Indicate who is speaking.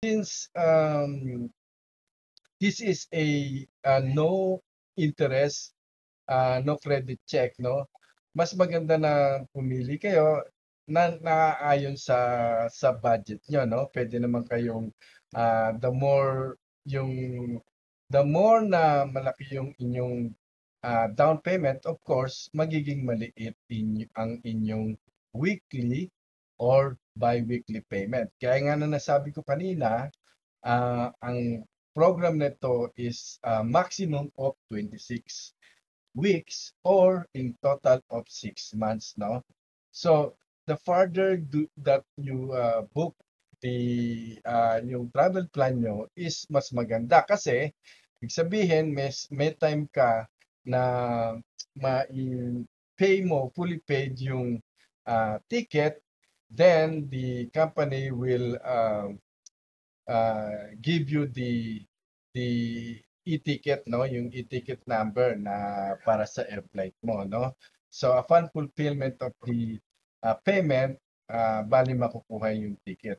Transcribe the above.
Speaker 1: Since this is a no interest, no credit check, no? Mas maganda na pumili kayo na naaayon sa budget nyo, no? Pwede naman kayong the more yung the more na malaki yung inyong down payment, of course, magiging maliit ang inyong weekly or bi-weekly payment. Kaya nga na nasabi ko kanina, ang program nito is maximum of 26 weeks or in total of 6 months, no? So, the further that you book yung travel plan nyo is mas maganda kasi ibig sabihin may time ka na pay mo, fully paid yung ticket, then the company will give you the e-ticket, no, yung e-ticket number na para sa air flight mo, no. So upon fulfillment of the payment, bali makukuha yung ticket.